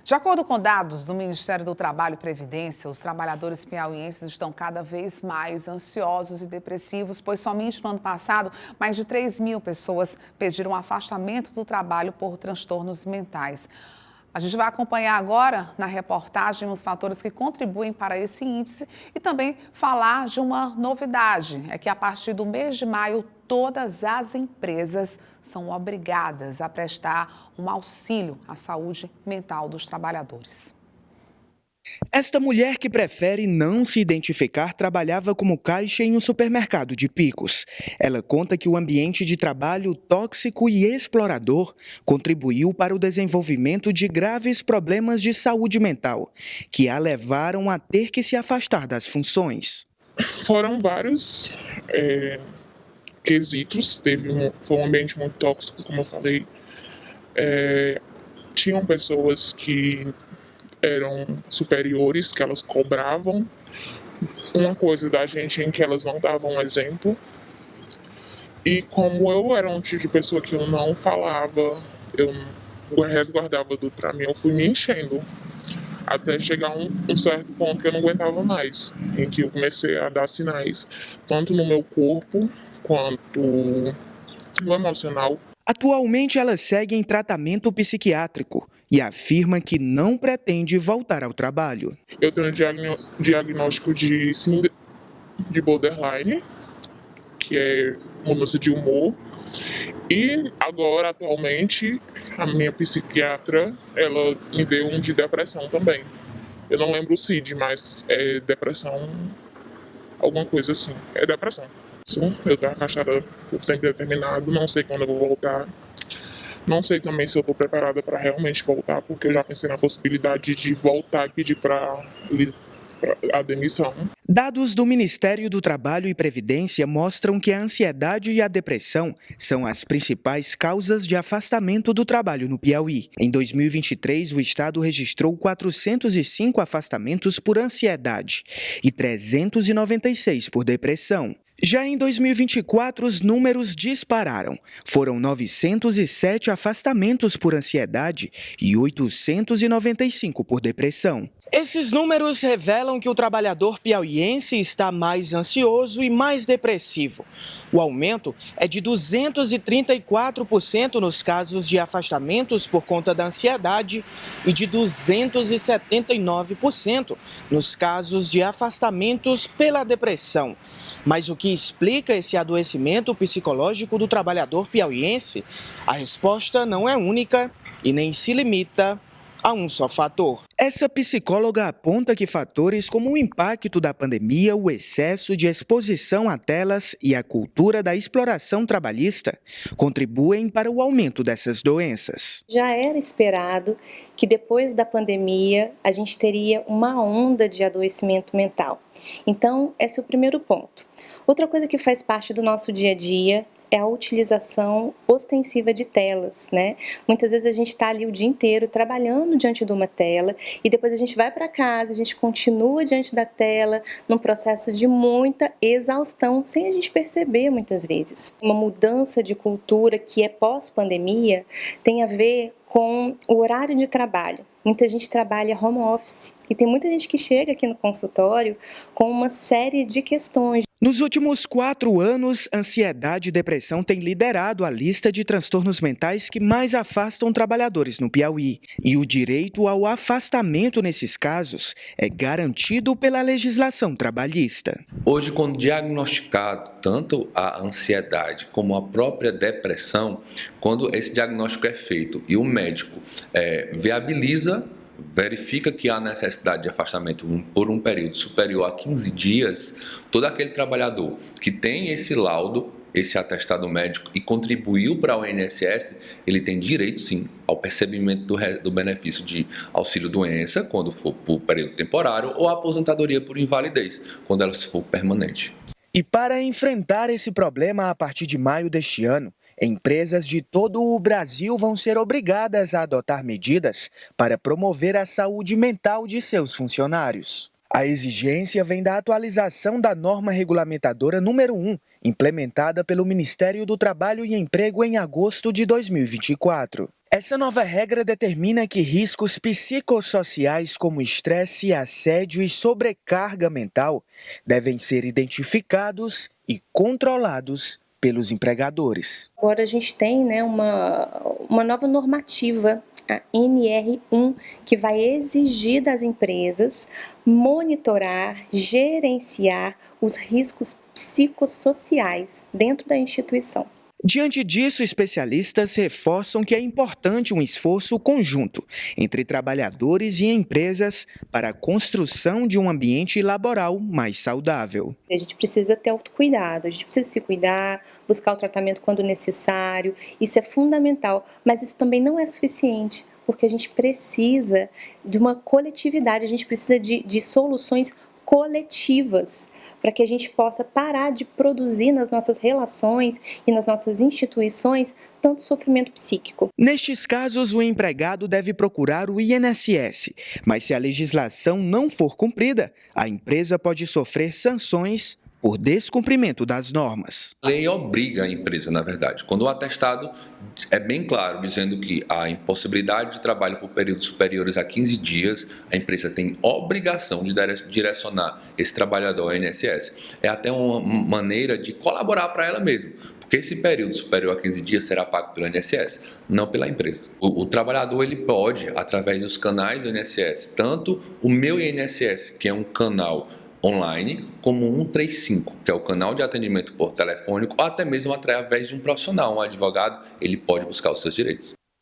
De acordo com dados do Ministério do Trabalho e Previdência, os trabalhadores piauienses estão cada vez mais ansiosos e depressivos, pois somente no ano passado, mais de 3.000 pessoas pediram afastamento do trabalho por transtornos mentais. A gente vai acompanhar agora na reportagem os fatores que contribuem para esse índice e também falar de uma novidade, é que a partir do mês de maio, todas as empresas são obrigadas a prestar um auxílio à saúde mental dos trabalhadores. Esta mulher que prefere não se identificar trabalhava como caixa em um supermercado de Picos. Ela conta que o ambiente de trabalho tóxico e explorador contribuiu para o desenvolvimento de graves problemas de saúde mental, que a levaram a ter que se afastar das funções. Foram vários quesitos, foi um ambiente muito tóxico, como eu falei. Tinham pessoas que eram superiores, que elas cobravam uma coisa da gente em que elas não davam um exemplo. E como eu era um tipo de pessoa que eu não falava, eu resguardava tudo pra mim, eu fui me enchendo. Até chegar a um certo ponto que eu não aguentava mais, em que eu comecei a dar sinais, tanto no meu corpo quanto no emocional. Atualmente ela segue em tratamento psiquiátrico e afirma que não pretende voltar ao trabalho. Eu tenho diagnóstico de síndrome de borderline, que é mudança de humor. E agora, atualmente, a minha psiquiatra, ela me deu um de depressão também. Eu não lembro o CID, mas é depressão, alguma coisa assim. É depressão. Eu estou afastada por tempo determinado, não sei quando eu vou voltar. Não sei também se eu estou preparada para realmente voltar, porque eu já pensei na possibilidade de voltar e pedir para a demissão. Dados do Ministério do Trabalho e Previdência mostram que a ansiedade e a depressão são as principais causas de afastamento do trabalho no Piauí. Em 2023, o estado registrou 405 afastamentos por ansiedade e 396 por depressão. Já em 2024, os números dispararam. Foram 907 afastamentos por ansiedade e 895 por depressão. Esses números revelam que o trabalhador piauiense está mais ansioso e mais depressivo. O aumento é de 234% nos casos de afastamentos por conta da ansiedade e de 279% nos casos de afastamentos pela depressão. Mas o que explica esse adoecimento psicológico do trabalhador piauiense? A resposta não é única e nem se limita a um só fator. Essa psicóloga aponta que fatores como o impacto da pandemia, o excesso de exposição a telas e a cultura da exploração trabalhista contribuem para o aumento dessas doenças. Já era esperado que depois da pandemia a gente teria uma onda de adoecimento mental. Então, esse é o primeiro ponto. Outra coisa que faz parte do nosso dia a dia é a utilização ostensiva de telas, né? Muitas vezes a gente está ali o dia inteiro trabalhando diante de uma tela e depois a gente vai para casa, a gente continua diante da tela num processo de muita exaustão, sem a gente perceber muitas vezes. Uma mudança de cultura que é pós-pandemia tem a ver com o horário de trabalho. Muita gente trabalha home office e tem muita gente que chega aqui no consultório com uma série de questões. Nos últimos 4 anos, ansiedade e depressão têm liderado a lista de transtornos mentais que mais afastam trabalhadores no Piauí. E o direito ao afastamento nesses casos é garantido pela legislação trabalhista. Hoje, quando diagnosticado tanto a ansiedade como a própria depressão, quando esse diagnóstico é feito e o médico verifica que há necessidade de afastamento por um período superior a 15 dias, todo aquele trabalhador que tem esse laudo, esse atestado médico e contribuiu para o INSS, ele tem direito sim ao percebimento do benefício de auxílio-doença, quando for por período temporário, ou aposentadoria por invalidez, quando ela for permanente. E para enfrentar esse problema a partir de maio deste ano, empresas de todo o Brasil vão ser obrigadas a adotar medidas para promover a saúde mental de seus funcionários. A exigência vem da atualização da norma regulamentadora número 1, implementada pelo Ministério do Trabalho e Emprego em agosto de 2024. Essa nova regra determina que riscos psicossociais como estresse, assédio e sobrecarga mental devem ser identificados e controlados pelos empregadores. Agora a gente tem, né, uma nova normativa, a NR1, que vai exigir das empresas monitorar, gerenciar os riscos psicossociais dentro da instituição. Diante disso, especialistas reforçam que é importante um esforço conjunto entre trabalhadores e empresas para a construção de um ambiente laboral mais saudável. A gente precisa ter autocuidado, a gente precisa se cuidar, buscar o tratamento quando necessário, isso é fundamental, mas isso também não é suficiente, porque a gente precisa de uma coletividade, a gente precisa de soluções coletivas, para que a gente possa parar de produzir nas nossas relações e nas nossas instituições tanto sofrimento psíquico. Nestes casos, o empregado deve procurar o INSS, mas se a legislação não for cumprida, a empresa pode sofrer sanções por descumprimento das normas. A lei obriga a empresa, na verdade. Quando o atestado é bem claro, dizendo que a impossibilidade de trabalho por períodos superiores a 15 dias, a empresa tem obrigação de direcionar esse trabalhador ao INSS. É até uma maneira de colaborar para ela mesma, porque esse período superior a 15 dias será pago pelo INSS, não pela empresa. O trabalhador ele pode, através dos canais do INSS, tanto o Meu INSS, que é um canal online, como 135, que é o canal de atendimento por telefônico, ou até mesmo através de um profissional, um advogado, ele pode buscar os seus direitos.